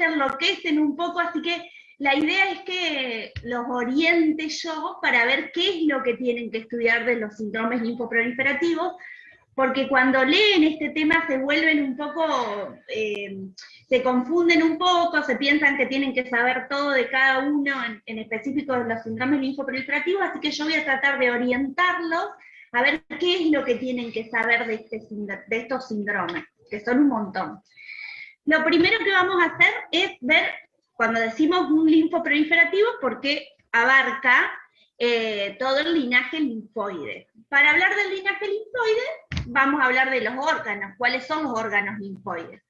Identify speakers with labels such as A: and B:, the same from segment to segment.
A: enloquecen un poco, así que la idea es que los oriente yo para ver qué es lo que tienen que estudiar de los síndromes linfoproliferativos, porque cuando leen este tema se vuelven un poco, se confunden un poco, se piensan que tienen que saber todo de cada uno, en específico de los síndromes linfoproliferativos, así que yo voy a tratar de orientarlos a ver qué es lo que tienen que saber de estos síndromes, que son un montón. Lo primero que vamos a hacer es ver, cuando decimos un linfoproliferativo, porque abarca todo el linaje linfoide. Para hablar del linaje linfoide, vamos a hablar de los órganos. ¿Cuáles son los órganos linfoides?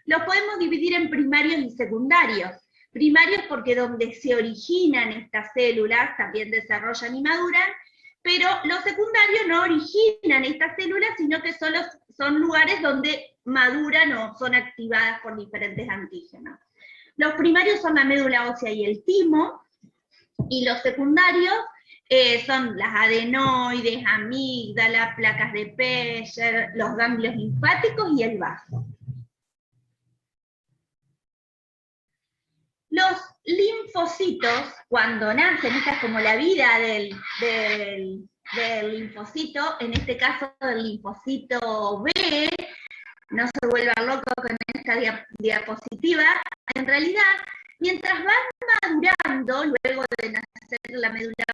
A: Los podemos dividir en primarios y secundarios. Primarios porque donde se originan estas células también desarrollan y maduran, pero los secundarios no originan estas células, sino que solo son lugares donde maduran o son activadas por diferentes antígenos. Los primarios son la médula ósea y el timo, y los secundarios son las adenoides, amígdala, placas de Peyer, los ganglios linfáticos y el vaso. Los linfocitos, cuando nacen, esta es como la vida del linfocito, en este caso del linfocito B, no se vuelvan locos con esta diapositiva, en realidad, mientras van madurando, luego de nacer la médula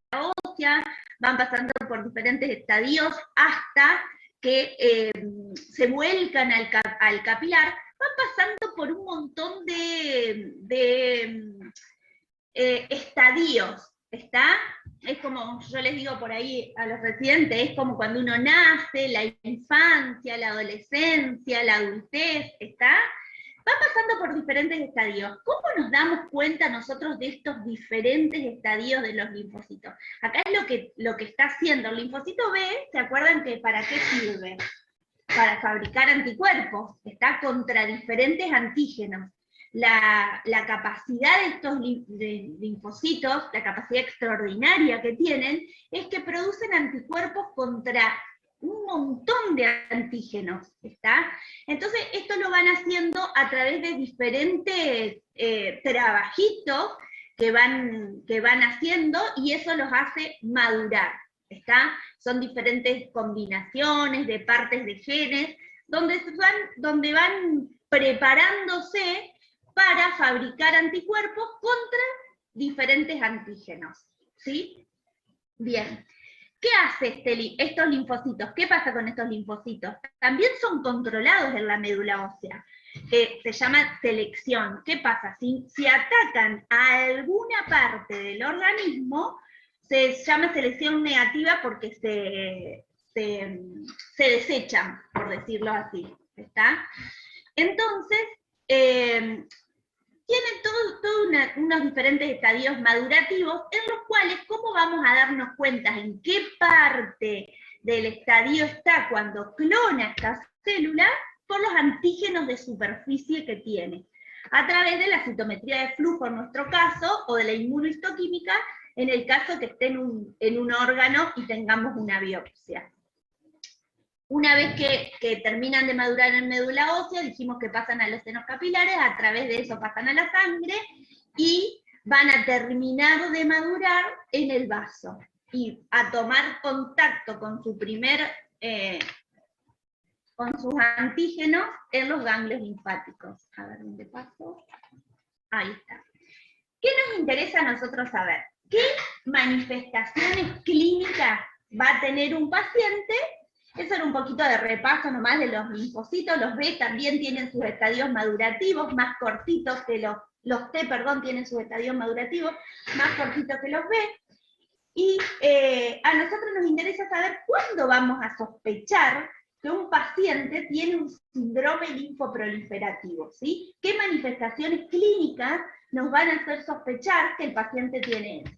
A: ósea, van pasando por diferentes estadios hasta que se vuelcan al capilar, van pasando por un montón de estadios, ¿está? Es como, yo les digo por ahí a los residentes, es como cuando uno nace, la infancia, la adolescencia, la adultez, ¿está? Va pasando por diferentes estadios. ¿Cómo nos damos cuenta nosotros de estos diferentes estadios de los linfocitos? Acá es lo que está haciendo el linfocito B, ¿se acuerdan que para qué sirve? Para fabricar anticuerpos, está contra diferentes antígenos. La capacidad de estos linfocitos, la capacidad extraordinaria que tienen, es que producen anticuerpos contra un montón de antígenos, ¿está? Entonces, esto lo van haciendo a través de diferentes trabajitos que van haciendo, y eso los hace madurar, ¿está? Son diferentes combinaciones de partes de genes, donde van preparándose para fabricar anticuerpos contra diferentes antígenos, ¿sí? Bien. ¿Qué hace estos linfocitos? ¿Qué pasa con estos linfocitos? También son controlados en la médula ósea. Se llama selección. ¿Qué pasa? Si atacan a alguna parte del organismo, se llama selección negativa porque se desechan, por decirlo así, ¿está? Entonces, tienen todos unos diferentes estadios madurativos en los cuales, ¿cómo vamos a darnos cuenta en qué parte del estadio está cuando clona esta célula? Por los antígenos de superficie que tiene, a través de la citometría de flujo en nuestro caso, o de la inmunohistoquímica en el caso que esté en un órgano y tengamos una biopsia. Una vez que terminan de madurar en médula ósea, dijimos que pasan a los senos capilares, a través de eso pasan a la sangre, y van a terminar de madurar en el vaso, y a tomar contacto con su con sus antígenos en los ganglios linfáticos. A ver, ¿dónde paso? Ahí está. ¿Qué nos interesa a nosotros saber? ¿Qué manifestaciones clínicas va a tener un paciente? Eso era un poquito de repaso nomás de los linfocitos. Los B también tienen sus estadios madurativos, más cortitos que los T, perdón, tienen sus estadios madurativos, más cortitos que los B. Y a nosotros nos interesa saber cuándo vamos a sospechar que un paciente tiene un síndrome linfoproliferativo, ¿sí? ¿Qué manifestaciones clínicas nos van a hacer sospechar que el paciente tiene eso?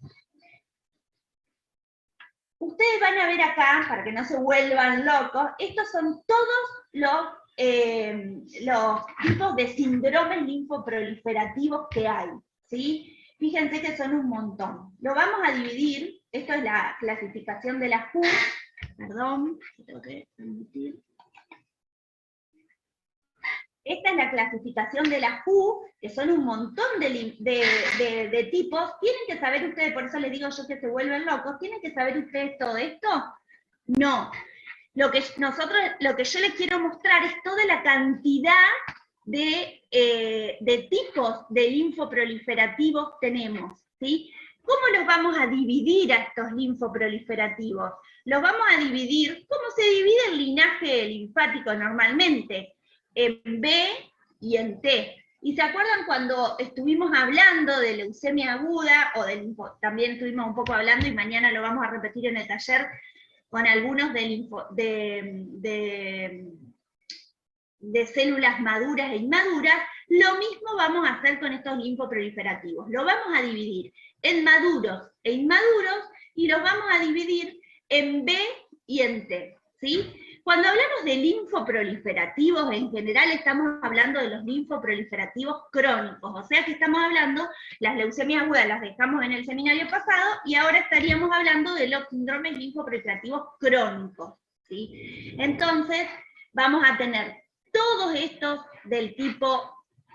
A: Ustedes van a ver acá, para que no se vuelvan locos, estos son todos los tipos de síndromes linfoproliferativos que hay, ¿sí? Fíjense que son un montón. Lo vamos a dividir, esto es la clasificación de la WHO, perdón, tengo que permitir. esta es la clasificación de la WHO, que son un montón de tipos. Tienen que saber ustedes, por eso les digo yo que se vuelven locos, ¿tienen que saber ustedes todo esto? No. Lo que yo les quiero mostrar es toda la cantidad de tipos de linfoproliferativos tenemos, ¿sí? ¿Cómo los vamos a dividir a estos linfoproliferativos? Los vamos a dividir, ¿cómo se divide el linaje linfático normalmente? En B y en T. ¿Y se acuerdan cuando estuvimos hablando de leucemia aguda, o también estuvimos un poco hablando, y mañana lo vamos a repetir en el taller, con algunos de células maduras e inmaduras? Lo mismo vamos a hacer con estos linfoproliferativos. Lo vamos a dividir en maduros e inmaduros, y los vamos a dividir en B y en T, ¿sí? Cuando hablamos de linfoproliferativos, en general estamos hablando de los linfoproliferativos crónicos, o sea que estamos hablando, las leucemias agudas las dejamos en el seminario pasado, y ahora estaríamos hablando de los síndromes linfoproliferativos crónicos, ¿sí? Entonces, vamos a tener todos estos del tipo,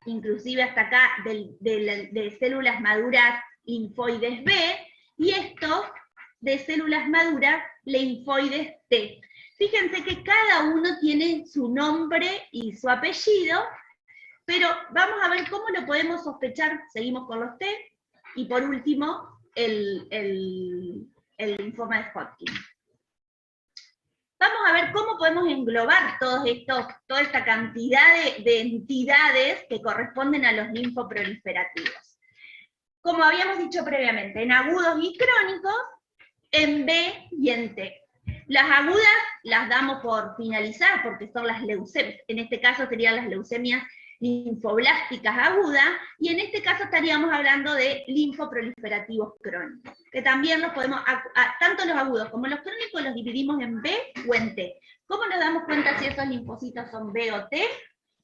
A: inclusive hasta acá, de células maduras linfoides B, y estos de células maduras linfoides T. Fíjense que cada uno tiene su nombre y su apellido, pero vamos a ver cómo lo podemos sospechar. Seguimos con los T, y por último, el linfoma de Hodgkin. Vamos a ver cómo podemos englobar toda esta cantidad de entidades que corresponden a los linfoproliferativos. Como habíamos dicho previamente, en agudos y crónicos, en B y en T. Las agudas las damos por finalizadas porque son las leucemias, en este caso serían las leucemias linfoblásticas agudas, y en este caso estaríamos hablando de linfoproliferativos crónicos, que también los podemos, tanto los agudos como los crónicos los dividimos en B o en T. ¿Cómo nos damos cuenta si esos linfocitos son B o T?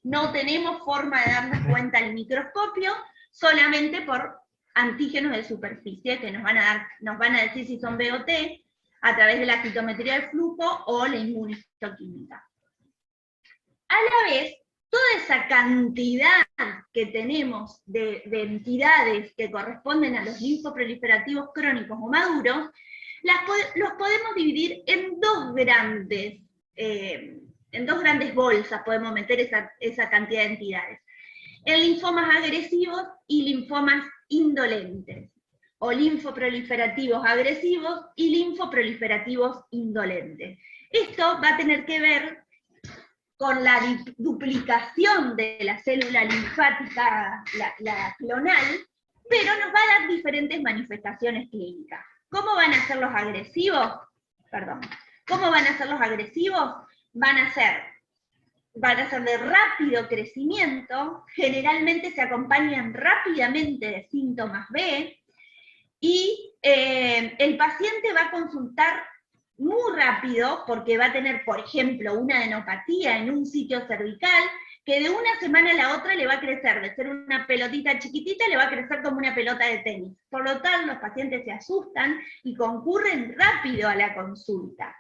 A: No tenemos forma de darnos cuenta al microscopio, solamente por antígenos de superficie que nos van a decir si son B o T, a través de la citometría del flujo o la inmunohistoquímica. A la vez, toda esa cantidad que tenemos de entidades que corresponden a los linfoproliferativos crónicos o maduros, los podemos dividir en dos grandes bolsas, podemos meter esa cantidad de entidades. En linfomas agresivos y linfomas indolentes, o linfoproliferativos agresivos y linfoproliferativos indolentes. Esto va a tener que ver con la duplicación de la célula linfática, la clonal, pero nos va a dar diferentes manifestaciones clínicas. ¿Cómo van a ser los agresivos? ¿Cómo van a ser los agresivos? Van a ser de rápido crecimiento, generalmente se acompañan rápidamente de síntomas B, y el paciente va a consultar muy rápido porque va a tener, por ejemplo, una adenopatía en un sitio cervical que de una semana a la otra le va a crecer, de ser una pelotita chiquitita, le va a crecer como una pelota de tenis. Por lo tanto, los pacientes se asustan y concurren rápido a la consulta.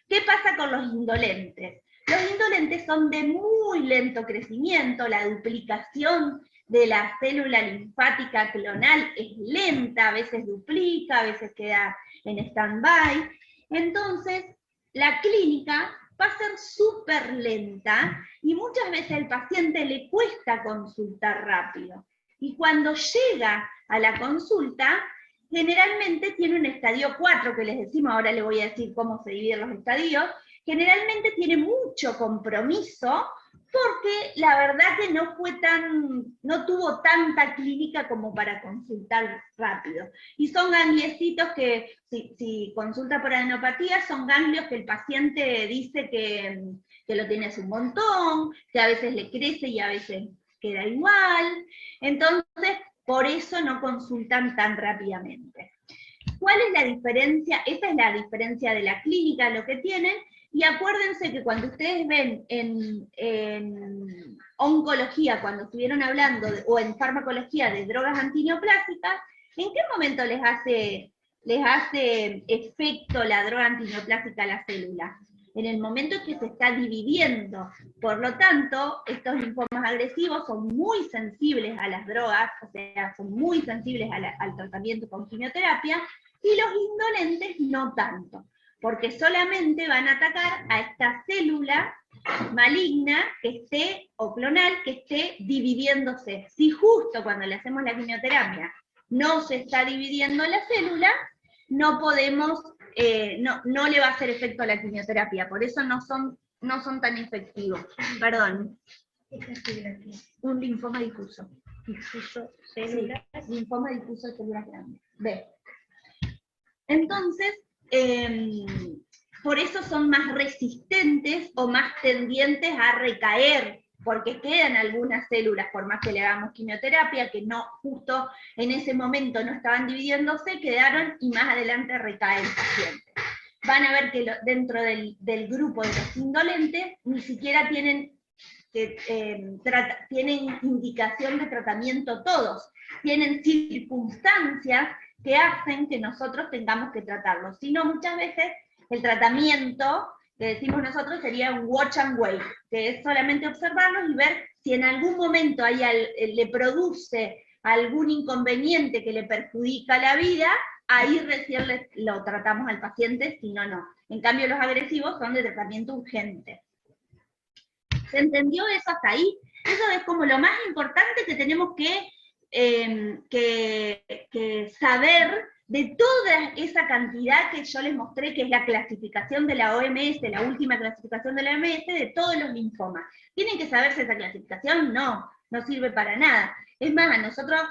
A: ¿Qué pasa con los indolentes? Los indolentes son de muy lento crecimiento, la duplicación de la célula linfática clonal es lenta, a veces duplica, a veces queda en stand-by. Entonces, la clínica va a ser súper lenta y muchas veces al paciente le cuesta consultar rápido. Y cuando llega a la consulta, generalmente tiene un estadio 4, que les decimos, ahora les voy a decir cómo se dividen los estadios, generalmente tiene mucho compromiso, porque la verdad que no tuvo tanta clínica como para consultar rápido. Y son gangliecitos que, si consulta por adenopatía, son ganglios que el paciente dice que lo tiene hace un montón, que a veces le crece y a veces queda igual. Entonces, por eso no consultan tan rápidamente. ¿Cuál es la diferencia? Esta es la diferencia de la clínica, lo que tienen. Y acuérdense que cuando ustedes ven en oncología, cuando estuvieron hablando, o en farmacología de drogas antineoplásicas, ¿en qué momento les hace efecto la droga antineoplásica a la célula? en el momento que se está dividiendo. Por lo tanto, estos linfomas agresivos son muy sensibles a las drogas, o sea, son muy sensibles al tratamiento con quimioterapia, y los indolentes no tanto, porque solamente van a atacar a esta célula maligna que esté, o clonal, que esté dividiéndose. Si justo cuando le hacemos la quimioterapia no se está dividiendo la célula, no podemos, no le va a hacer efecto a la quimioterapia, por eso no son tan efectivos. Perdón. Un linfoma difuso. Difuso celular. Sí, linfoma difuso de células grandes. B. Entonces, por eso son más resistentes o más tendientes a recaer, porque quedan algunas células, por más que le hagamos quimioterapia, que no, justo en ese momento no estaban dividiéndose, quedaron y más adelante recae el paciente. Van a ver que dentro del grupo de los indolentes, ni siquiera tienen indicación de tratamiento todos, tienen circunstancias que hacen que nosotros tengamos que tratarlos, sino muchas veces el tratamiento que decimos nosotros sería un watch and wait, que es solamente observarlos y ver si en algún momento le produce algún inconveniente que le perjudica la vida, ahí recién lo tratamos al paciente, si no, no. En cambio los agresivos son de tratamiento urgente. ¿Se entendió eso hasta ahí? Eso es como lo más importante que tenemos que saber de toda esa cantidad que yo les mostré, que es la clasificación de la OMS, la última clasificación de la OMS, de todos los linfomas. ¿Tienen que saberse esa clasificación? No, no sirve para nada. Es más, a nosotros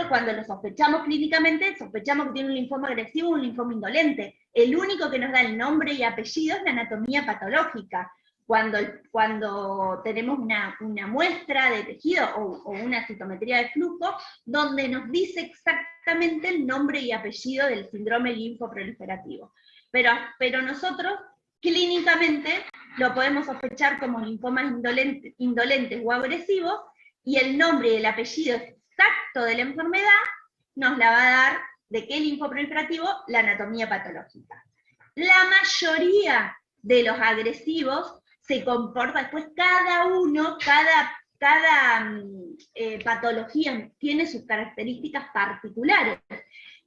A: cuando lo sospechamos clínicamente, sospechamos que tiene un linfoma agresivo o un linfoma indolente. El único que nos da el nombre y apellido es la anatomía patológica. Cuando tenemos una muestra de tejido o una citometría de flujo, donde nos dice exactamente el nombre y apellido del síndrome linfoproliferativo. Pero nosotros, clínicamente, lo podemos sospechar como linfomas indolentes o agresivos, y el nombre y el apellido exacto de la enfermedad nos la va a dar de qué linfoproliferativo, la anatomía patológica. La mayoría de los agresivos se comporta, después cada patología tiene sus características particulares,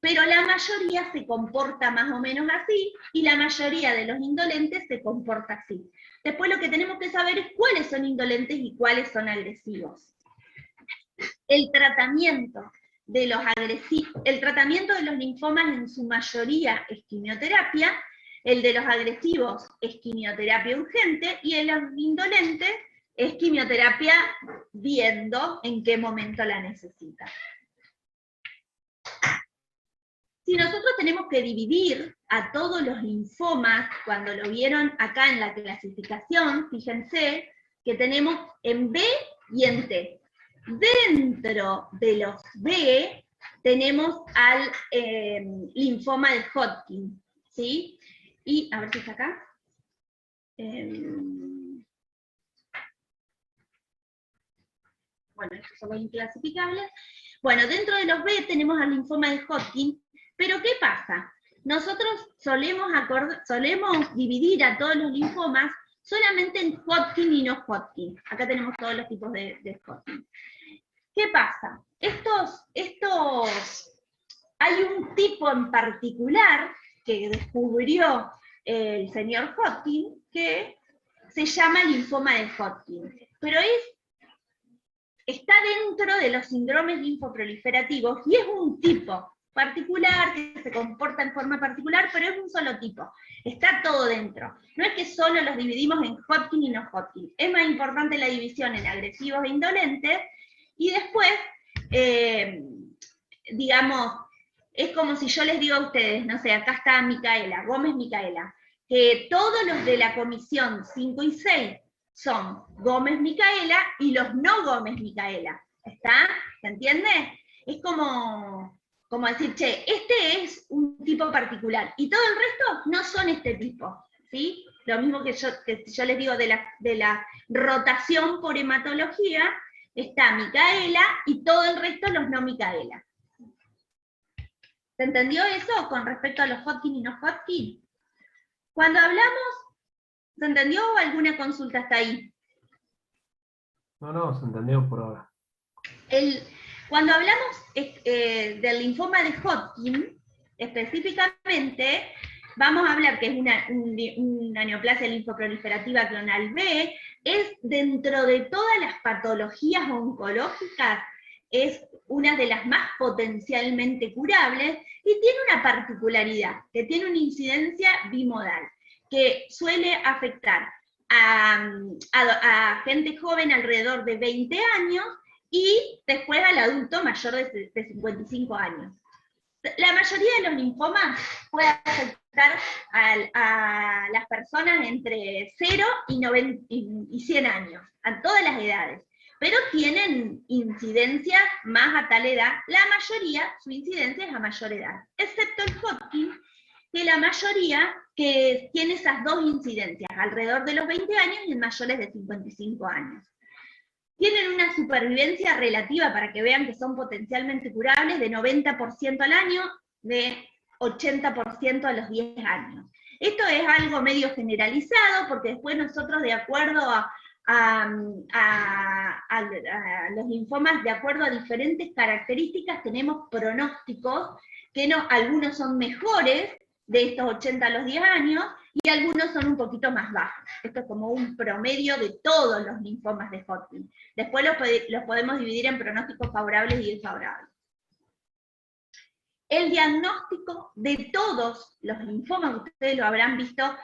A: pero la mayoría se comporta más o menos así, y la mayoría de los indolentes se comporta así. Después lo que tenemos que saber es cuáles son indolentes y cuáles son agresivos. El tratamiento de los linfomas en su mayoría es quimioterapia, el de los agresivos es quimioterapia urgente, y el de los indolentes es quimioterapia viendo en qué momento la necesita. Si nosotros tenemos que dividir a todos los linfomas, cuando lo vieron acá en la clasificación, fíjense que tenemos en B y en T. Dentro de los B tenemos al linfoma de Hodgkin, ¿sí? Y, a ver si está acá. Bueno, estos son los inclasificables. Bueno, dentro de los B tenemos al linfoma de Hodgkin, pero ¿qué pasa? Nosotros solemos dividir a todos los linfomas solamente en Hodgkin y no Hodgkin. Acá tenemos todos los tipos de Hodgkin. ¿Qué pasa? Hay un tipo en particular que descubrió el señor Hodgkin, que se llama linfoma de Hodgkin, pero está dentro de los síndromes linfoproliferativos, y es un tipo particular, que se comporta en forma particular, pero es un solo tipo, está todo dentro. No es que solo los dividimos en Hodgkin y no Hodgkin, es más importante la división en agresivos e indolentes, y después, digamos, es como si yo les digo a ustedes, no sé, acá está Micaela, Gómez Micaela, que todos los de la comisión 5 y 6 son Gómez Micaela, y los no Gómez Micaela. ¿Está? ¿Se entiende? Es como decir, che, este es un tipo particular, y todo el resto no son este tipo, ¿sí? Lo mismo que yo les digo de la rotación por hematología, está Micaela, y todo el resto los no Micaela. ¿Se entendió eso con respecto a los Hodgkin y no Hodgkin? Cuando hablamos ¿Se entendió o alguna consulta hasta ahí?
B: No, se entendió por ahora.
A: Cuando hablamos del linfoma de Hodgkin, específicamente, vamos a hablar que es una neoplasia linfoproliferativa clonal B, es dentro de todas las patologías oncológicas, es una de las más potencialmente curables y tiene una particularidad, que tiene una incidencia bimodal, que suele afectar a gente joven alrededor de 20 años y después al adulto mayor de 55 años. La mayoría de los linfomas puede afectar a las personas entre 0 y 100 años, a todas las edades, pero tienen incidencia más a tal edad, la mayoría, su incidencia es a mayor edad, excepto el Hodgkin, que la mayoría que tiene esas dos incidencias, alrededor de los 20 años y en mayores de 55 años. Tienen una supervivencia relativa, para que vean que son potencialmente curables, de 90% al año, de 80% a los 10 años. Esto es algo medio generalizado, porque después nosotros, de acuerdo a los linfomas, de acuerdo a diferentes características, tenemos pronósticos, que algunos son mejores, de estos 80 a los 10 años, y algunos son un poquito más bajos. Esto es como un promedio de todos los linfomas de Hodgkin. Después los podemos dividir en pronósticos favorables y desfavorables. El diagnóstico de todos los linfomas, ustedes lo habrán visto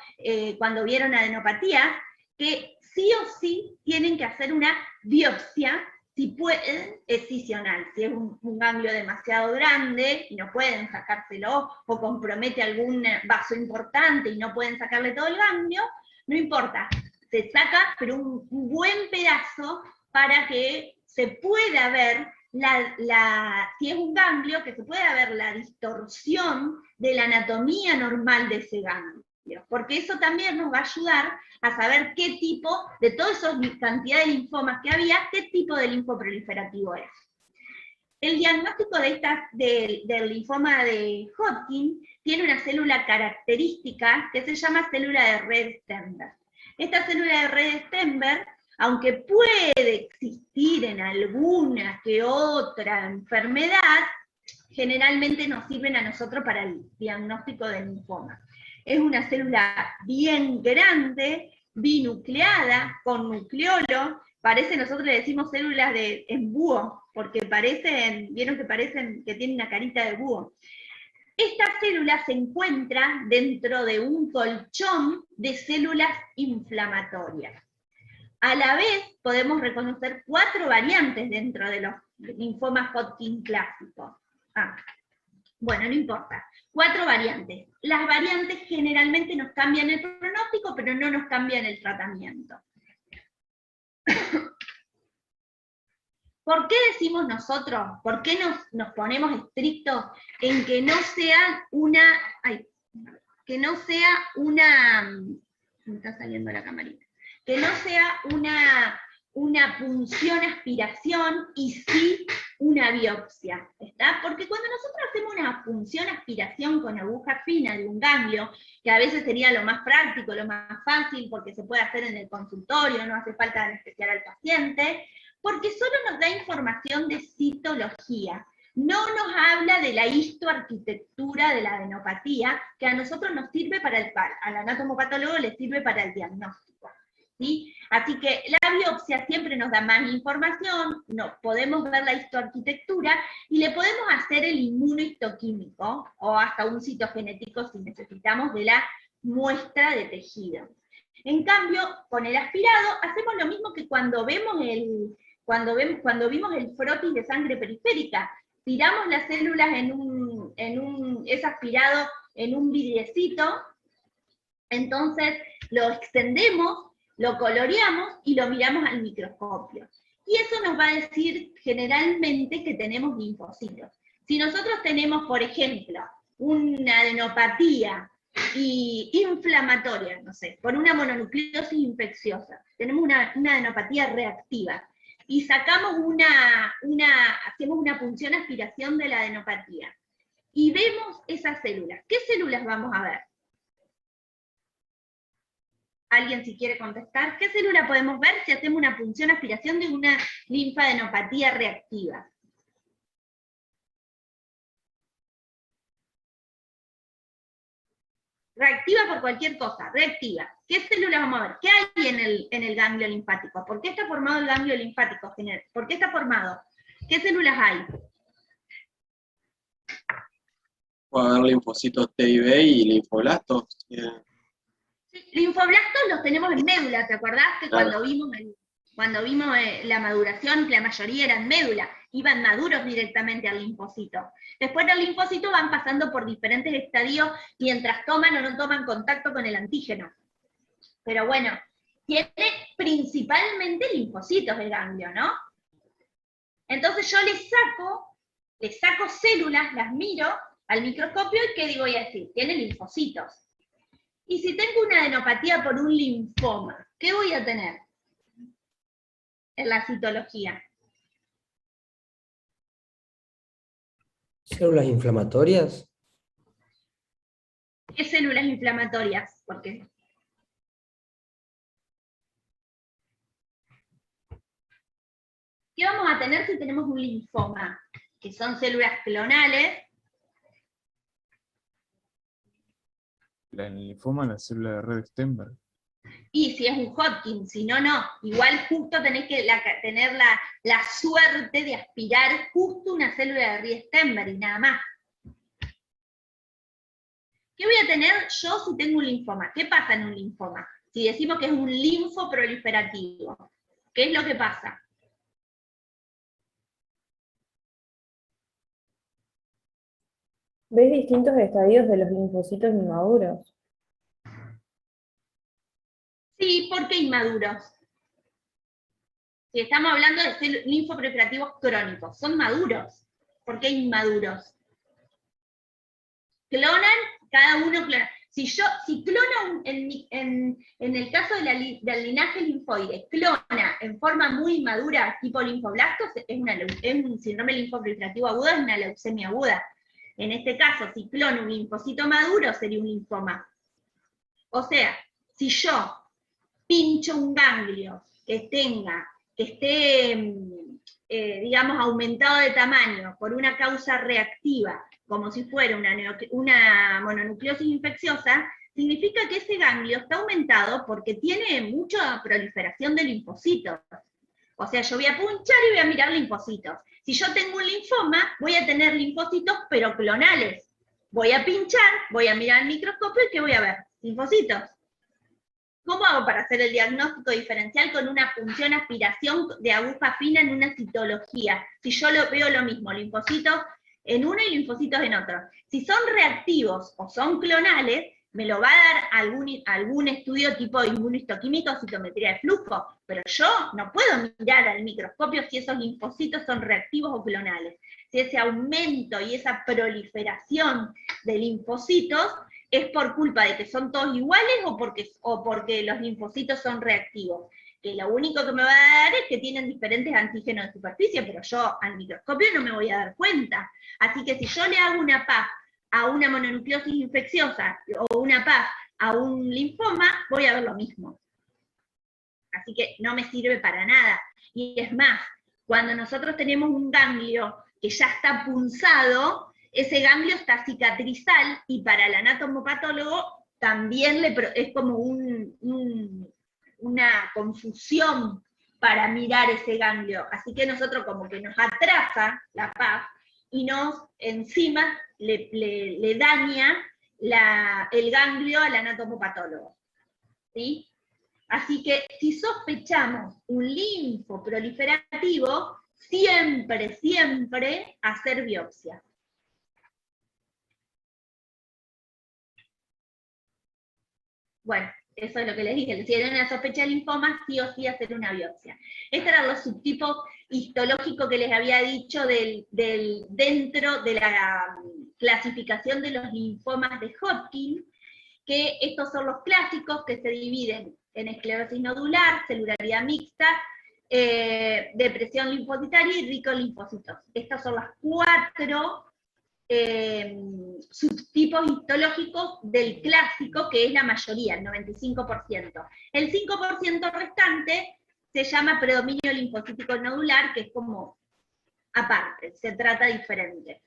A: cuando vieron adenopatía, que sí o sí tienen que hacer una biopsia, si pueden, excisional. Si es un ganglio demasiado grande y no pueden sacárselo, o compromete algún vaso importante y no pueden sacarle todo el ganglio, no importa, se saca, pero un buen pedazo para que se pueda ver, si es un ganglio, que se pueda ver la distorsión de la anatomía normal de ese ganglio, porque eso también nos va a ayudar a saber qué tipo, de toda esa cantidad de linfomas que había, qué tipo de linfoproliferativo es. El diagnóstico del linfoma de Hodgkin tiene una célula característica que se llama célula de Redi-Sternberg. Esta célula de Redi-Sternberg, aunque puede existir en alguna que otra enfermedad, generalmente nos sirven a nosotros para el diagnóstico del linfoma. Es una célula bien grande, binucleada, con nucleolo. Nosotros le decimos células en búho, porque vieron que tienen una carita de búho. Esta célula se encuentra dentro de un colchón de células inflamatorias. A la vez podemos reconocer 4 variantes dentro de los linfomas Hodgkin clásicos. Bueno, no importa. 4 variantes. Las variantes generalmente nos cambian el pronóstico, pero no nos cambian el tratamiento. ¿Por qué decimos nosotros, por qué nos ponemos estrictos en que no sea me está saliendo la camarita, que no sea una punción aspiración y sí una biopsia, ¿está? Porque cuando nosotros hacemos una punción aspiración con aguja fina de un ganglio, que a veces sería lo más práctico, lo más fácil, porque se puede hacer en el consultorio, no hace falta anestesiar al paciente, porque solo nos da información de citología, no nos habla de la histoarquitectura de la adenopatía, que a nosotros nos sirve al anatomopatólogo le sirve para el diagnóstico. ¿Sí? Así que la biopsia siempre nos da más información, podemos ver la histoarquitectura y le podemos hacer el inmunohistoquímico o hasta un citogenético si necesitamos de la muestra de tejido. En cambio, con el aspirado hacemos lo mismo que cuando vimos el frotis de sangre periférica. Tiramos las células es aspirado en un vidriecito, entonces lo extendemos, lo coloreamos y lo miramos al microscopio. Y eso nos va a decir generalmente que tenemos linfocitos. Si nosotros tenemos, por ejemplo, una adenopatía inflamatoria, no sé, por una mononucleosis infecciosa, tenemos una adenopatía reactiva, y sacamos hacemos una punción aspiración de la adenopatía, y vemos esas células. ¿Qué células vamos a ver? alguien si quiere contestar, ¿qué célula podemos ver si hacemos una punción aspiración de una linfadenopatía reactiva? Reactiva por cualquier cosa, reactiva. ¿Qué células vamos a ver? ¿Qué hay en el ganglio linfático? ¿Por qué está formado el ganglio linfático? ¿Por qué está formado? ¿Qué células hay?
B: Puede haber linfocitos T y B y linfoblastos.
A: Linfoblastos los tenemos en médula, ¿te acordás que
B: Claro.
A: cuando vimos la maduración, la mayoría eran médula, iban maduros directamente al linfocito? Después del linfocito van pasando por diferentes estadios mientras toman o no toman contacto con el antígeno. Pero bueno, tiene principalmente linfocitos el ganglio, ¿no? Entonces yo le saco células, las miro al microscopio y ¿qué voy a decir? Tiene linfocitos. Y si tengo una adenopatía por un linfoma, ¿qué voy a tener en la citología?
C: ¿Células inflamatorias?
A: ¿Qué células inflamatorias? Porque ¿qué vamos a tener si tenemos un linfoma? Que son células clonales.
D: El linfoma, la célula de red Stenberg.
A: Y si es un Hodgkin, si no, no. Igual justo tenés que tener la suerte de aspirar justo una célula de Rie-Stenberg y nada más. ¿Qué voy a tener yo si tengo un linfoma? ¿Qué pasa en un linfoma? Si decimos que es un linfo proliferativo, ¿qué es lo que pasa?
E: ¿Ves distintos estadios de los linfocitos inmaduros?
A: Sí, ¿por qué inmaduros? Si estamos hablando de linfoproliferativos crónicos, son maduros. ¿Por qué inmaduros? Clonan, cada uno clona. Si clona en el caso del linaje linfoide, clona en forma muy inmadura, tipo linfoblastos, es un síndrome linfoproliferativo agudo, es una leucemia aguda. En este caso, si clona un linfocito maduro, sería un linfoma. O sea, si yo pincho un ganglio que esté, digamos, aumentado de tamaño por una causa reactiva, como si fuera una mononucleosis infecciosa, significa que ese ganglio está aumentado porque tiene mucha proliferación de linfocitos. O sea, yo voy a punchar y voy a mirar linfocitos. Si yo tengo un linfoma, voy a tener linfocitos pero clonales. Voy a pinchar, voy a mirar el microscopio y ¿qué voy a ver? Linfocitos. ¿Cómo hago para hacer el diagnóstico diferencial con una punción aspiración de aguja fina en una citología? Si yo veo lo mismo, linfocitos en uno y linfocitos en otro. Si son reactivos o son clonales, me lo va a dar algún estudio tipo inmunohistoquímico o citometría de flujo, pero yo no puedo mirar al microscopio si esos linfocitos son reactivos o clonales. Si ese aumento y esa proliferación de linfocitos es por culpa de que son todos iguales o porque los linfocitos son reactivos. Que lo único que me va a dar es que tienen diferentes antígenos de superficie, pero yo al microscopio no me voy a dar cuenta. Así que si yo le hago una PAF a una mononucleosis infecciosa o una PAF a un linfoma, voy a ver lo mismo. Así que no me sirve para nada. Y es más, cuando nosotros tenemos un ganglio que ya está punzado, ese ganglio está cicatrizal y para el anatomopatólogo también es como una confusión para mirar ese ganglio. Así que nosotros como que nos atrasa la PAF y encima le daña el ganglio al anatomopatólogo. ¿Sí? Así que si sospechamos un linfo proliferativo, siempre hacer biopsia. Bueno, eso es lo que les dije. Si hay una sospecha de linfoma, sí o sí hacer una biopsia. Estos eran los subtipos histológicos que les había dicho dentro de la clasificación de los linfomas de Hodgkin, que estos son los clásicos que se dividen en esclerosis nodular, celularidad mixta, depresión linfocitaria y rico linfocitos. Estas son las 4 subtipos histológicos del clásico, que es la mayoría, el 95%. El 5% restante se llama predominio linfocítico nodular, que es como aparte, se trata diferente.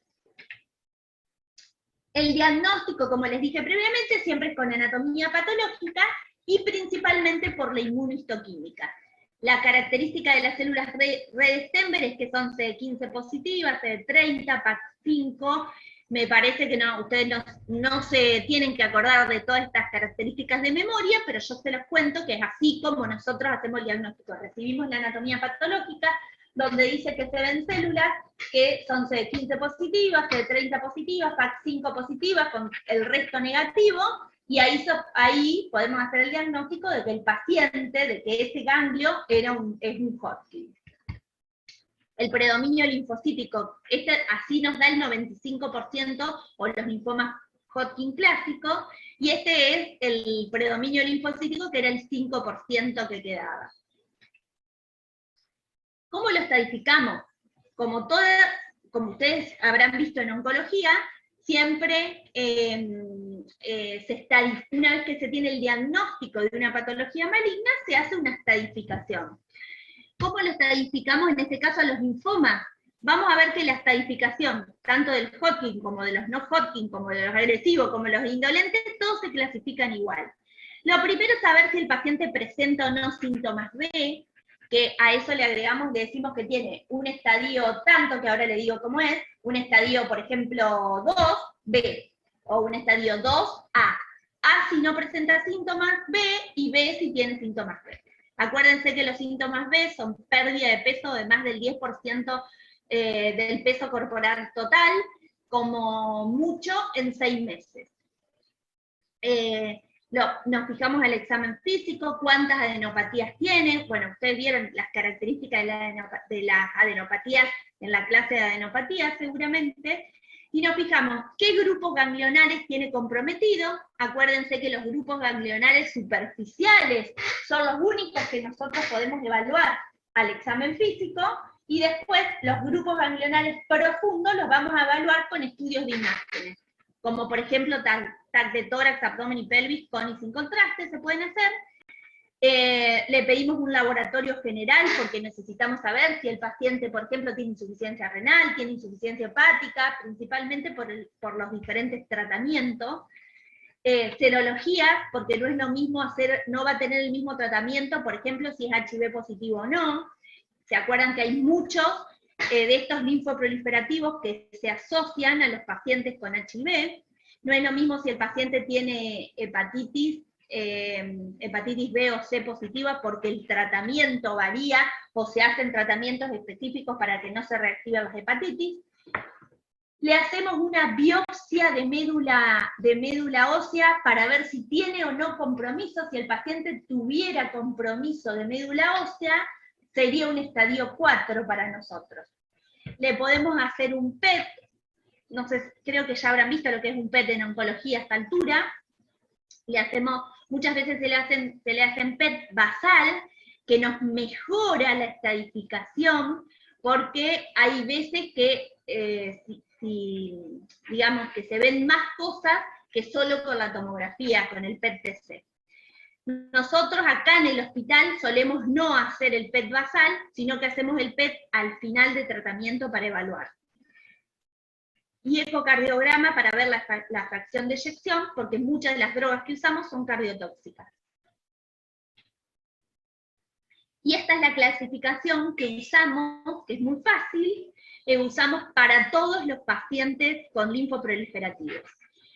A: El diagnóstico, como les dije previamente, siempre es con anatomía patológica y principalmente por la inmunohistoquímica. La característica de las células red Stenberg es que son CD15 positivas, CD30, PAX5. Me parece que no, ustedes no se tienen que acordar de todas estas características de memoria, pero yo se los cuento que es así como nosotros hacemos el diagnóstico. Recibimos la anatomía patológica, donde dice que se ven células que son CD15 positivas, CD30 positivas, PAX5 positivas, con el resto negativo, y ahí podemos hacer el diagnóstico de que el paciente, de que ese ganglio es un Hodgkin. El predominio linfocítico, así nos da el 95%, o los linfomas Hodgkin clásicos, y este es el predominio linfocítico, que era el 5% que quedaba. ¿Cómo lo estadificamos? Como ustedes habrán visto en oncología, siempre una vez que se tiene el diagnóstico de una patología maligna, se hace una estadificación. ¿Cómo lo estadificamos en este caso a los linfomas? Vamos a ver que la estadificación, tanto del Hodgkin como de los no Hodgkin, como de los agresivos, como los indolentes, todos se clasifican igual. Lo primero es saber si el paciente presenta o no síntomas B, que a eso le agregamos, le decimos que tiene un estadio tanto, que ahora le digo cómo es, un estadio, por ejemplo, 2B, o un estadio 2A. A si no presenta síntomas B, y B si tiene síntomas B. Acuérdense que los síntomas B son pérdida de peso de más del 10% del peso corporal total, como mucho en 6 meses. Nos fijamos al examen físico, cuántas adenopatías tiene. Bueno, ustedes vieron las características de las adenopatías en la clase de adenopatías seguramente, y nos fijamos qué grupos ganglionares tiene comprometido. Acuérdense que los grupos ganglionares superficiales son los únicos que nosotros podemos evaluar al examen físico, y después los grupos ganglionares profundos los vamos a evaluar con estudios de imágenes, como por ejemplo TAC de tórax, abdomen y pelvis con y sin contraste se pueden hacer. Le pedimos un laboratorio general porque necesitamos saber si el paciente, por ejemplo, tiene insuficiencia renal, tiene insuficiencia hepática, principalmente por los diferentes tratamientos. Serología, porque no es lo mismo no va a tener el mismo tratamiento, por ejemplo, si es HIV positivo o no. ¿Se acuerdan que hay muchos de estos linfoproliferativos que se asocian a los pacientes con HIV? No es lo mismo si el paciente tiene hepatitis B o C positiva, porque el tratamiento varía, o se hacen tratamientos específicos para que no se reactiven las hepatitis. Le hacemos una biopsia de médula ósea para ver si tiene o no compromiso. Si el paciente tuviera compromiso de médula ósea, sería un estadio 4 para nosotros. Le podemos hacer un PET, no sé, creo que ya habrán visto lo que es un PET en oncología a esta altura. Muchas veces se le hacen PET basal, que nos mejora la estadificación, porque hay veces que, digamos que se ven más cosas que solo con la tomografía, con el PET-TC. Nosotros acá en el hospital solemos no hacer el PET basal, sino que hacemos el PET al final de tratamiento para evaluar. Y ecocardiograma para ver la fracción de eyección, porque muchas de las drogas que usamos son cardiotóxicas. Y esta es la clasificación que usamos, que es muy fácil, usamos para todos los pacientes con linfoproliferativos.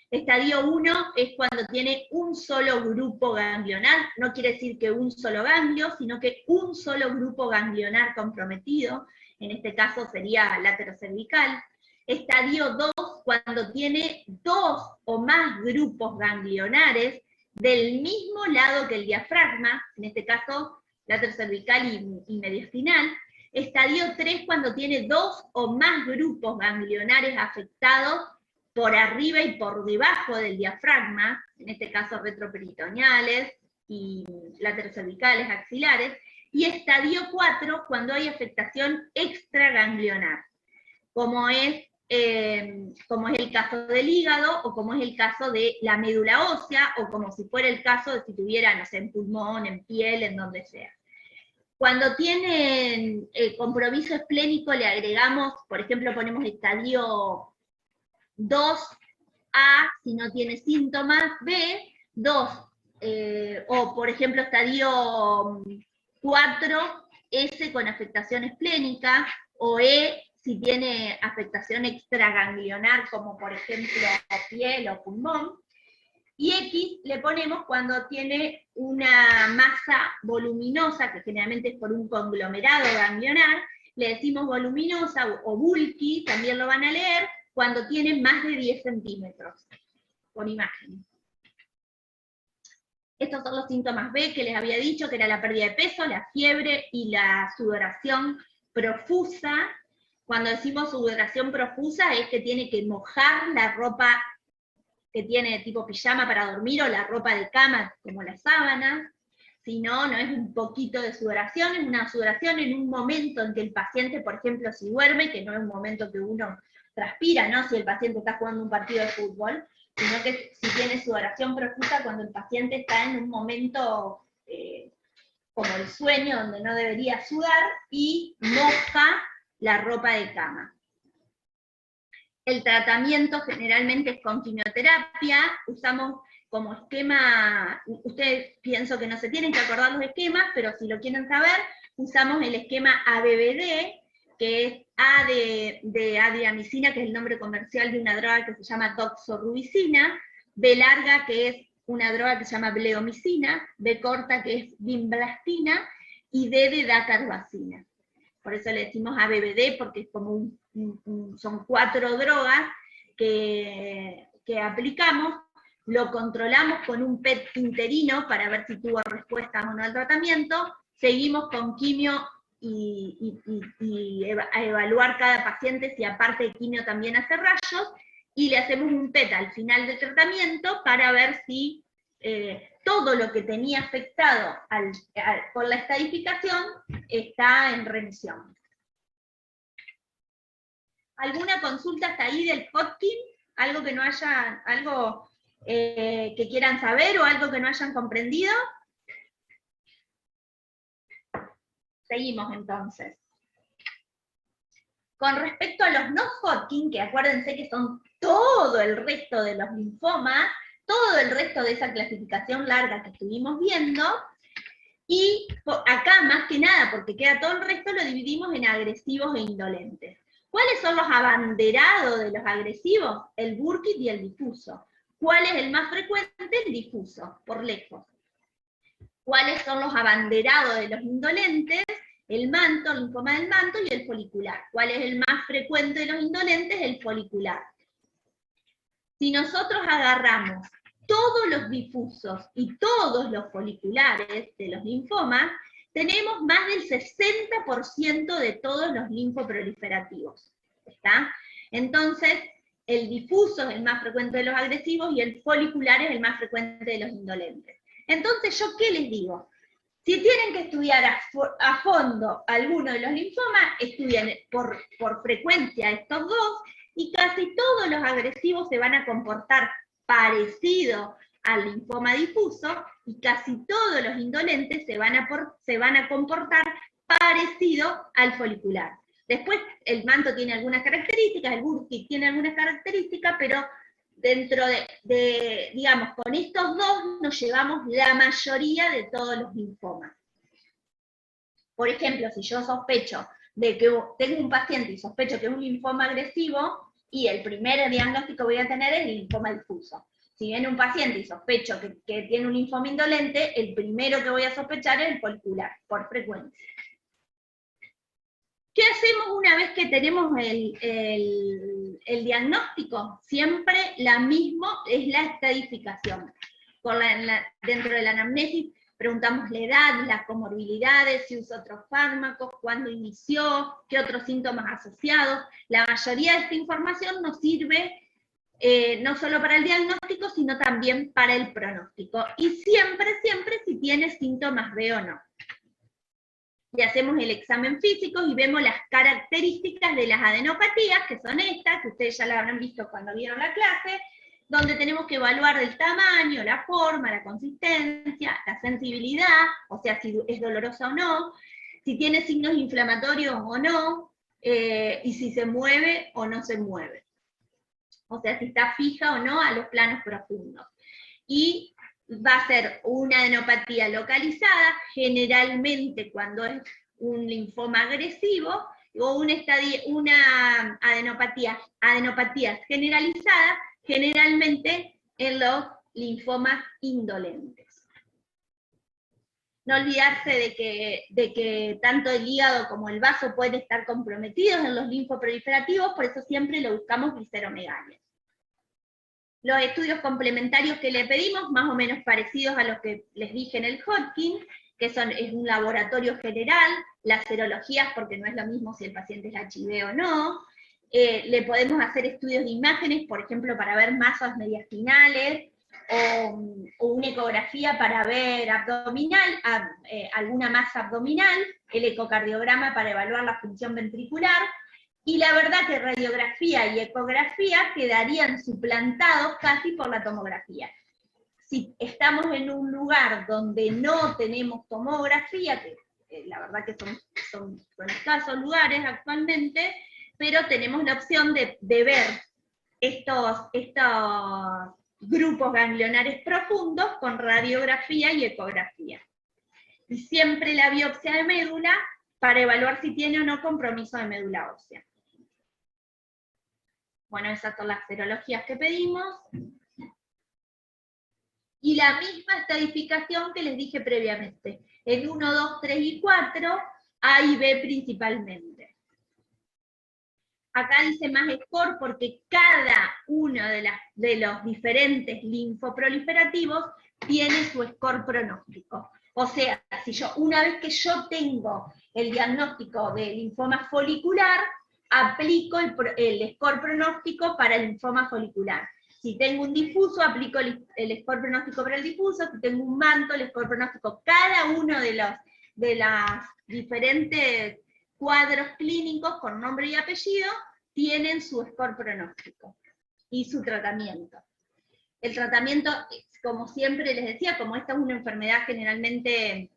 A: Estadio 1 es cuando tiene un solo grupo ganglionar, no quiere decir que un solo ganglio, sino que un solo grupo ganglionar comprometido, en este caso sería laterocervical. Estadio 2, cuando tiene 2 o más grupos ganglionares del mismo lado que el diafragma, en este caso laterocervical y medioespinal. Estadio 3, cuando tiene 2 o más grupos ganglionares afectados por arriba y por debajo del diafragma, en este caso retroperitoneales y laterocervicales, axilares. Y estadio 4, cuando hay afectación extraganglionar, como es como es el caso del hígado, o como es el caso de la médula ósea, o como si fuera el caso de si tuviera, no sé, en pulmón, en piel, en donde sea. Cuando tienen compromiso esplénico le agregamos, por ejemplo, ponemos estadio 2A si no tiene síntomas, B, 2, o por ejemplo estadio 4S con afectación esplénica, o E si tiene afectación extraganglionar, como por ejemplo piel o pulmón, y X le ponemos cuando tiene una masa voluminosa, que generalmente es por un conglomerado ganglionar, le decimos voluminosa o bulky, también lo van a leer, cuando tiene más de 10 centímetros, por imagen. Estos son los síntomas B que les había dicho, que era la pérdida de peso, la fiebre y la sudoración profusa. Cuando decimos sudoración profusa es que tiene que mojar la ropa que tiene tipo pijama para dormir o la ropa de cama como la sábana. Si no, no es un poquito de sudoración, es una sudoración en un momento en que el paciente, por ejemplo, si duerme, que no es un momento que uno transpira, ¿no? Si el paciente está jugando un partido de fútbol, sino que si tiene sudoración profusa cuando el paciente está en un momento como el sueño, donde no debería sudar, y moja la ropa de cama. El tratamiento generalmente es con quimioterapia, usamos como esquema, ustedes pienso que no se tienen que acordar los esquemas, pero si lo quieren saber, usamos el esquema ABBD, que es A de adriamicina, que es el nombre comercial de una droga que se llama doxorubicina, B larga, que es una droga que se llama bleomicina, B corta, que es vinblastina, y D de dacarbacina. Por eso le decimos ABBD, porque es como son 4 drogas que aplicamos, lo controlamos con un PET interino para ver si tuvo respuesta o no al tratamiento, seguimos con quimio y a evaluar cada paciente si aparte de quimio también hace rayos, y le hacemos un PET al final del tratamiento para ver si todo lo que tenía afectado por la estadificación está en remisión. ¿Alguna consulta hasta ahí del Hodgkin? ¿Algo que no haya, algo que quieran saber o algo que no hayan comprendido? Seguimos entonces. Con respecto a los no Hodgkin, que acuérdense que son todo el resto de los linfomas, todo el resto de esa clasificación larga que estuvimos viendo, y acá más que nada, porque queda todo el resto, lo dividimos en agresivos e indolentes. ¿Cuáles son los abanderados de los agresivos? El Burkitt y el difuso. ¿Cuál es el más frecuente? El difuso, por lejos. ¿Cuáles son los abanderados de los indolentes? El manto, el linfoma del manto y el folicular. ¿Cuál es el más frecuente de los indolentes? El folicular. Si nosotros agarramos todos los difusos y todos los foliculares de los linfomas, tenemos más del 60% de todos los linfoproliferativos. ¿Está? Entonces, el difuso es el más frecuente de los agresivos y el folicular es el más frecuente de los indolentes. Entonces, ¿yo qué les digo? Si tienen que estudiar a fondo alguno de los linfomas, estudian por frecuencia estos dos, y casi todos los agresivos se van a comportar parecido al linfoma difuso, y casi todos los indolentes se van a comportar parecido al folicular. Después el manto tiene algunas características, el Burkitt tiene algunas características, pero dentro digamos, con estos dos nos llevamos la mayoría de todos los linfomas. Por ejemplo, si yo sospecho de que tengo un paciente y sospecho que es un linfoma agresivo, y el primer diagnóstico que voy a tener es el linfoma difuso. Si viene un paciente y sospecho que tiene un linfoma indolente, el primero que voy a sospechar es el folicular, por frecuencia. ¿Qué hacemos una vez que tenemos el diagnóstico? Siempre la misma es la estadificación. Dentro de la anamnesis preguntamos la edad, las comorbilidades, si usa otros fármacos, cuándo inició, qué otros síntomas asociados. La mayoría de esta información nos sirve no solo para el diagnóstico, sino también para el pronóstico. Y siempre, siempre si tiene síntomas B o no. le hacemos el examen físico y vemos las características de las adenopatías, que son estas, que ustedes ya las habrán visto cuando vieron la clase, donde tenemos que evaluar el tamaño, la forma, la consistencia, la sensibilidad, o sea, si es dolorosa o no, si tiene signos inflamatorios o no, y si se mueve o no se mueve. O sea, si está fija o no a los planos profundos. Y va a ser una adenopatía localizada, generalmente cuando es un linfoma agresivo, o una adenopatía generalizada, generalmente en los linfomas indolentes. No olvidarse de que tanto el hígado como el vaso pueden estar comprometidos en los linfoproliferativos, por eso siempre lo buscamos gliceromegalia. Los estudios complementarios que le pedimos, más o menos parecidos a los que les dije en el Hodgkin, que es un laboratorio general, las serologías, porque no es lo mismo si el paciente es HIV o no. Le podemos hacer estudios de imágenes, por ejemplo, para ver masas mediastinales, o una ecografía para ver alguna masa abdominal, el ecocardiograma para evaluar la función ventricular, y la verdad que radiografía y ecografía quedarían suplantados casi por la tomografía. Si estamos en un lugar donde no tenemos tomografía, que la verdad que son escasos lugares actualmente, pero tenemos la opción de ver estos grupos ganglionares profundos con radiografía y ecografía. Y siempre la biopsia de médula para evaluar si tiene o no compromiso de médula ósea. Bueno, esas son las serologías que pedimos. Y la misma estadificación que les dije previamente. En 1, 2, 3 y 4, A y B principalmente. Acá dice más score porque cada uno de los diferentes linfoproliferativos tiene su score pronóstico. O sea, una vez que yo tengo el diagnóstico de linfoma folicular, aplico el score pronóstico para el linfoma folicular. Si tengo un difuso, aplico el score pronóstico para el difuso. Si tengo un manto, el score pronóstico. Cada uno de las diferentes cuadros clínicos con nombre y apellido tienen su score pronóstico y su tratamiento. El tratamiento, como siempre les decía, como esta es una enfermedad generalmente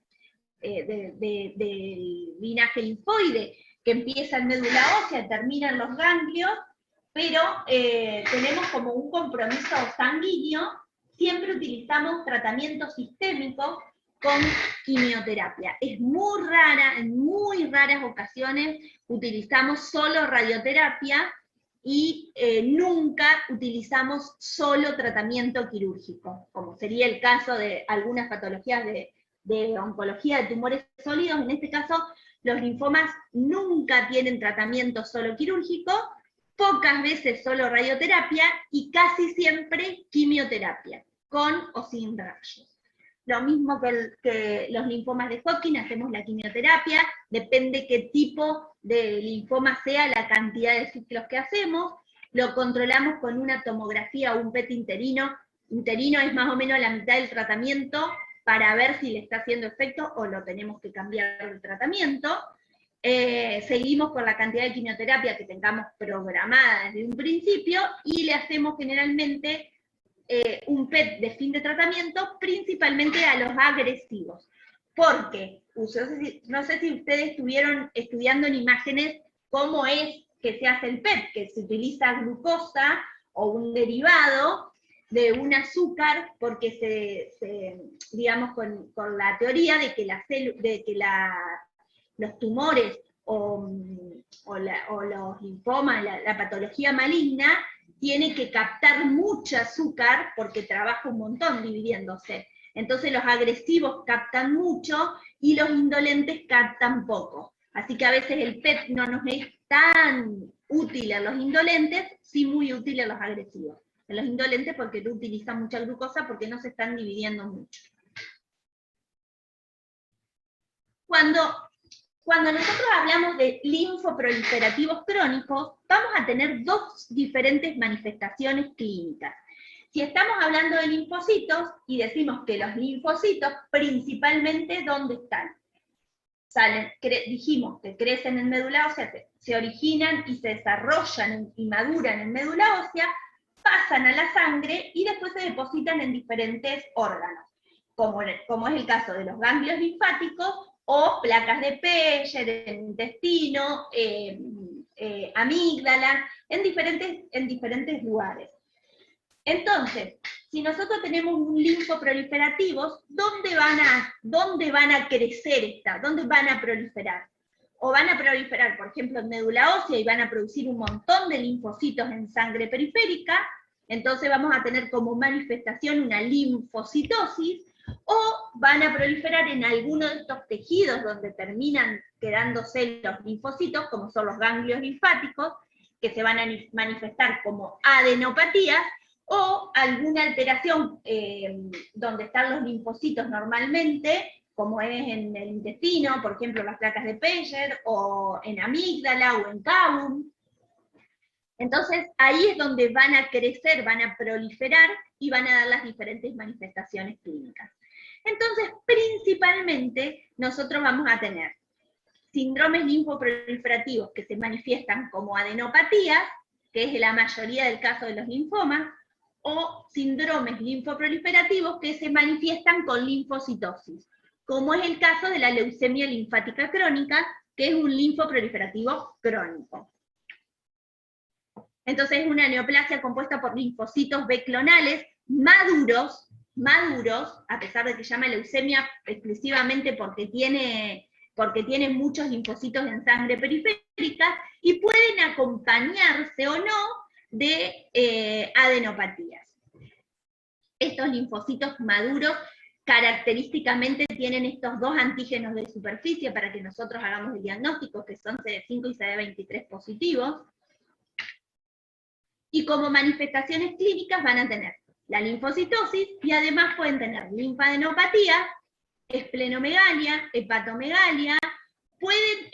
A: del linaje linfoide, que empieza en médula ósea, termina en los ganglios, pero tenemos como un compromiso sanguíneo, siempre utilizamos tratamientos sistémicos con quimioterapia. Es muy rara, en muy raras ocasiones utilizamos solo radioterapia y nunca utilizamos solo tratamiento quirúrgico, como sería el caso de algunas patologías de oncología de tumores sólidos. En este caso, los linfomas nunca tienen tratamiento solo quirúrgico, pocas veces solo radioterapia y casi siempre quimioterapia, con o sin rayos. Lo mismo que los linfomas de Hodgkin, hacemos la quimioterapia, depende qué tipo de linfoma sea la cantidad de ciclos que hacemos, lo controlamos con una tomografía o un PET interino. Interino es más o menos la mitad del tratamiento para ver si le está haciendo efecto o lo tenemos que cambiar el tratamiento. Seguimos con la cantidad de quimioterapia que tengamos programada desde un principio y le hacemos generalmente un PET de fin de tratamiento, principalmente a los agresivos. Porque, no sé si ustedes estuvieron estudiando en imágenes cómo es que se hace el PET, que se utiliza glucosa o un derivado de un azúcar, porque digamos, con la teoría de que los tumores o los linfomas, la patología maligna, tiene que captar mucho azúcar porque trabaja un montón dividiéndose. Entonces los agresivos captan mucho y los indolentes captan poco. Así que a veces el PET no nos es tan útil a los indolentes, sí muy útil a los agresivos. En los indolentes porque no utilizan mucha glucosa porque no se están dividiendo mucho. Cuando nosotros hablamos de linfoproliferativos crónicos, vamos a tener dos diferentes manifestaciones clínicas. Si estamos hablando de linfocitos, y decimos que los linfocitos, principalmente, ¿dónde están? dijimos que crecen en médula ósea, se originan y se desarrollan y maduran en médula ósea, pasan a la sangre y después se depositan en diferentes órganos, como es el caso de los ganglios linfáticos o placas de Peyer, el intestino, amígdala, en diferentes lugares. Entonces, si nosotros tenemos un linfoproliferativos, ¿dónde van a crecer dónde van a proliferar? O van a proliferar, por ejemplo, en médula ósea y van a producir un montón de linfocitos en sangre periférica, entonces vamos a tener como manifestación una linfocitosis, o van a proliferar en alguno de estos tejidos donde terminan quedándose los linfocitos, como son los ganglios linfáticos, que se van a manifestar como adenopatías, o alguna alteración donde están los linfocitos normalmente, como es en el intestino, por ejemplo, las placas de Peyer, o en amígdala, o en cábum. Entonces, ahí es donde van a crecer, van a proliferar, y van a dar las diferentes manifestaciones clínicas. Entonces, principalmente, nosotros vamos a tener síndromes linfoproliferativos que se manifiestan como adenopatías, que es la mayoría del caso de los linfomas, o síndromes linfoproliferativos que se manifiestan con linfocitosis, como es el caso de la leucemia linfática crónica, que es un linfoproliferativo crónico. Entonces es una neoplasia compuesta por linfocitos B clonales maduros, a pesar de que se llama leucemia exclusivamente porque tiene muchos linfocitos en sangre periférica, y pueden acompañarse o no de adenopatías. Estos linfocitos maduros característicamente tienen estos dos antígenos de superficie para que nosotros hagamos el diagnóstico, que son CD5 y CD23 positivos, y como manifestaciones clínicas van a tener la linfocitosis, y además pueden tener linfadenopatía, esplenomegalia, hepatomegalia. Pueden,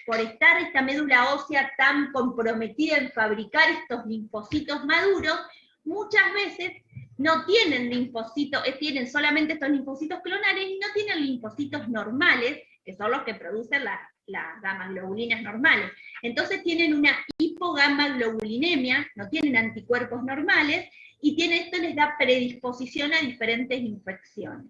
A: por estar esta médula ósea tan comprometida en fabricar estos linfocitos maduros, muchas veces no tienen linfocitos, tienen solamente estos linfocitos clonales y no tienen linfocitos normales, que son los que producen las gamaglobulinas normales. Entonces tienen una hipogamaglobulinemia, no tienen anticuerpos normales, y esto les da predisposición a diferentes infecciones.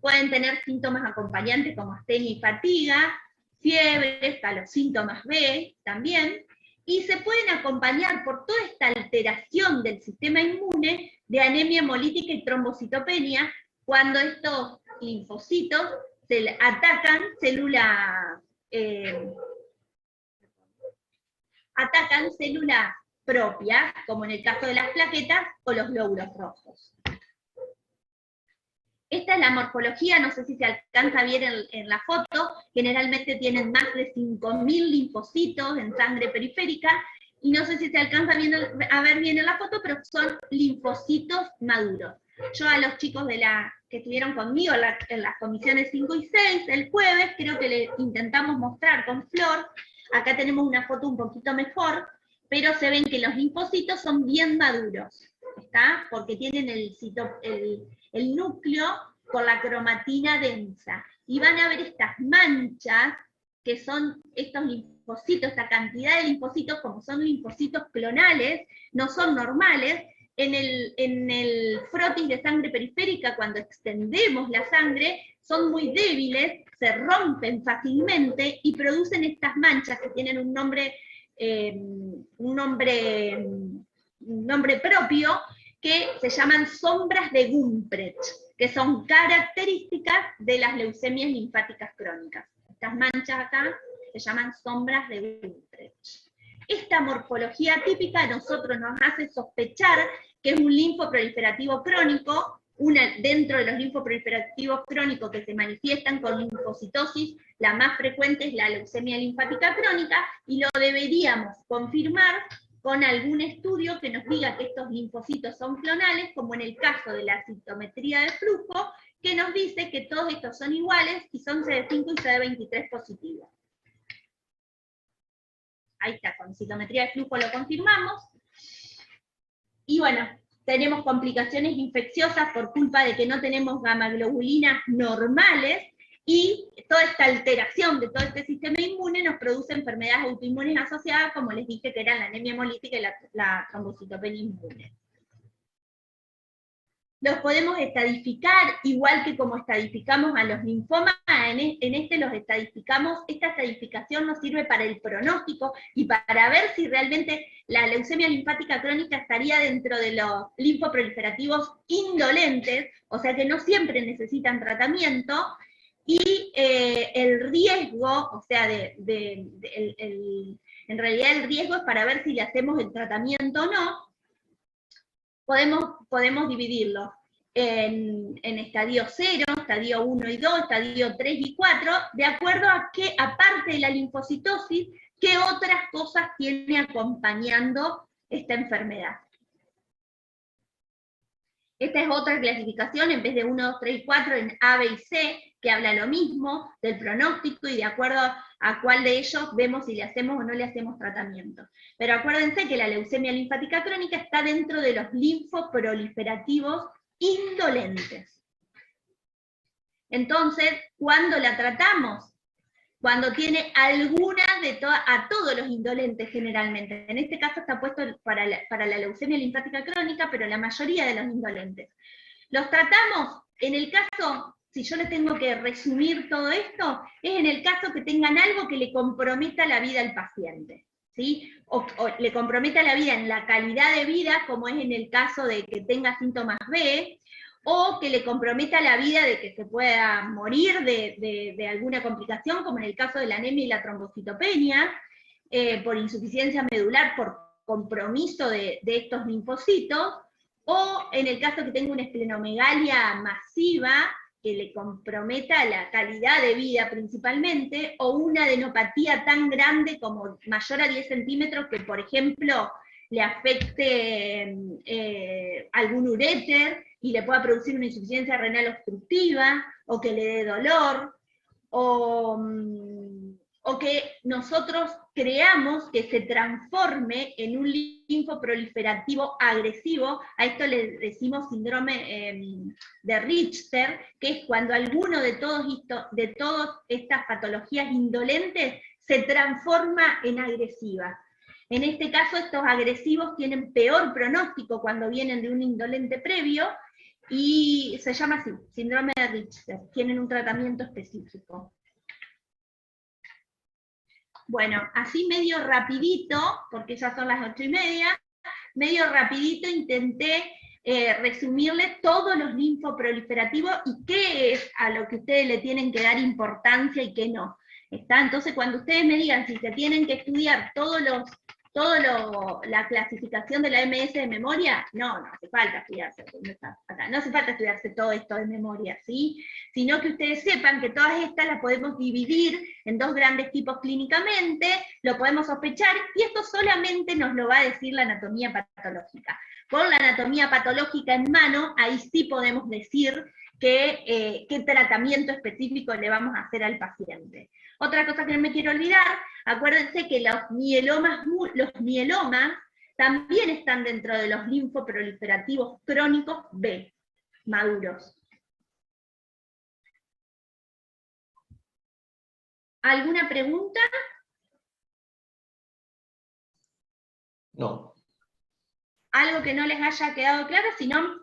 A: Pueden tener síntomas acompañantes como astenia y fatiga, fiebre, hasta los síntomas B también, y se pueden acompañar por toda esta alteración del sistema inmune de anemia hemolítica y trombocitopenia, cuando estos linfocitos atacan células propias, como en el caso de las plaquetas o los glóbulos rojos. Esta es la morfología, no sé si se alcanza a ver en la foto, generalmente tienen más de 5.000 linfocitos en sangre periférica, y no sé si se alcanza a ver bien en la foto, pero son linfocitos maduros. Yo a los chicos que estuvieron conmigo en las comisiones 5 y 6, el jueves, creo que les intentamos mostrar con Flor, acá tenemos una foto un poquito mejor, pero se ven que los linfocitos son bien maduros, ¿está? Porque tienen el núcleo con la cromatina densa. Y van a ver estas manchas, que son estos linfocitos, esta cantidad de linfocitos, como son linfocitos clonales, no son normales. En el frotis de sangre periférica, cuando extendemos la sangre, son muy débiles, se rompen fácilmente y producen estas manchas que tienen un nombre propio, que se llaman sombras de Gumprecht, que son características de las leucemias linfáticas crónicas. Estas manchas acá se llaman sombras de Gumprecht. Esta morfología típica a nosotros nos hace sospechar que es un linfoproliferativo crónico. Dentro de los linfoproliferativos crónicos que se manifiestan con linfocitosis, la más frecuente es la leucemia linfática crónica, y lo deberíamos confirmar con algún estudio que nos diga que estos linfocitos son clonales, como en el caso de la citometría de flujo, que nos dice que todos estos son iguales y son CD5 y CD23 positivos. Ahí está, con citometría de flujo lo confirmamos. Y bueno, tenemos complicaciones infecciosas por culpa de que no tenemos gamaglobulinas normales, y toda esta alteración de todo este sistema inmune nos produce enfermedades autoinmunes asociadas, como les dije, que eran la anemia hemolítica y la trombocitopenia inmune. Los podemos estadificar, igual que como estadificamos a los linfomas, en este los estadificamos, esta estadificación nos sirve para el pronóstico y para ver si realmente la leucemia linfática crónica estaría dentro de los linfoproliferativos indolentes, o sea que no siempre necesitan tratamiento, y el riesgo, o sea, en realidad el riesgo es para ver si le hacemos el tratamiento o no. Podemos dividirlo en estadio 0, estadio 1 y 2, estadio 3 y 4, de acuerdo a qué, aparte de la linfocitosis, qué otras cosas tiene acompañando esta enfermedad. Esta es otra clasificación, en vez de 1, 2, 3 y 4, en A, B y C, que habla lo mismo del pronóstico y de acuerdo a cuál de ellos vemos si le hacemos o no le hacemos tratamiento. Pero acuérdense que la leucemia linfática crónica está dentro de los linfoproliferativos indolentes. Entonces, ¿cuándo la tratamos? Cuando tiene alguna a todos los indolentes generalmente. En este caso está puesto para la leucemia linfática crónica, pero la mayoría de los indolentes. Los tratamos en el caso, si yo les tengo que resumir todo esto, es en el caso que tengan algo que le comprometa la vida al paciente, ¿sí? O le comprometa la vida en la calidad de vida, como es en el caso de que tenga síntomas B, o que le comprometa la vida de que se pueda morir de alguna complicación, como en el caso de la anemia y la trombocitopenia, por insuficiencia medular, por compromiso de estos linfocitos, o en el caso que tenga una esplenomegalia masiva, que le comprometa la calidad de vida principalmente, o una adenopatía tan grande como mayor a 10 centímetros, que por ejemplo le afecte algún uréter, y le pueda producir una insuficiencia renal obstructiva, o que le dé dolor, o que nosotros creamos que se transforme en un linfoproliferativo agresivo. A esto le decimos síndrome de Richter, que es cuando alguno de todas estas patologías indolentes se transforma en agresiva. En este caso, estos agresivos tienen peor pronóstico cuando vienen de un indolente previo, y se llama así, síndrome de Richter, tienen un tratamiento específico. Bueno, así medio rapidito, porque ya son las 8:30, medio rapidito intenté resumirles todos los linfoproliferativos y qué es a lo que ustedes le tienen que dar importancia y qué no. ¿Está? Entonces, cuando ustedes me digan si se tienen que estudiar la clasificación de la MS de memoria, no hace falta estudiarse, no hace falta estudiarse todo esto de memoria, ¿sí? Sino que ustedes sepan que todas estas las podemos dividir en dos grandes tipos clínicamente, lo podemos sospechar, y esto solamente nos lo va a decir la anatomía patológica. Con la anatomía patológica en mano, ahí sí podemos decir qué tratamiento específico le vamos a hacer al paciente. Otra cosa que no me quiero olvidar, acuérdense que los mielomas también están dentro de los linfoproliferativos crónicos B, maduros. ¿Alguna pregunta?
C: No.
A: Algo que no les haya quedado claro, sino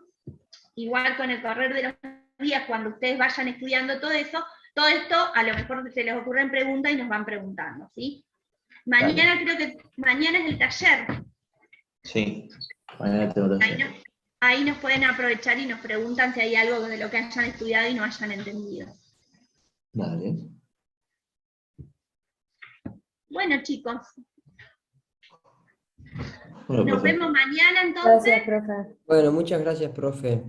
A: igual con el correr de los días, cuando ustedes vayan estudiando todo esto, a lo mejor se les ocurren preguntas y nos van preguntando, ¿sí? Mañana vale. Creo que mañana es el taller.
C: Sí, mañana tengo taller.
A: Ahí nos pueden aprovechar y nos preguntan si hay algo de lo que hayan estudiado y no hayan entendido.
C: Vale.
A: Bueno, chicos.
C: Bueno,
A: nos
C: profe.
A: vemos mañana entonces.
E: Gracias, profe.
F: Bueno, muchas gracias, profe.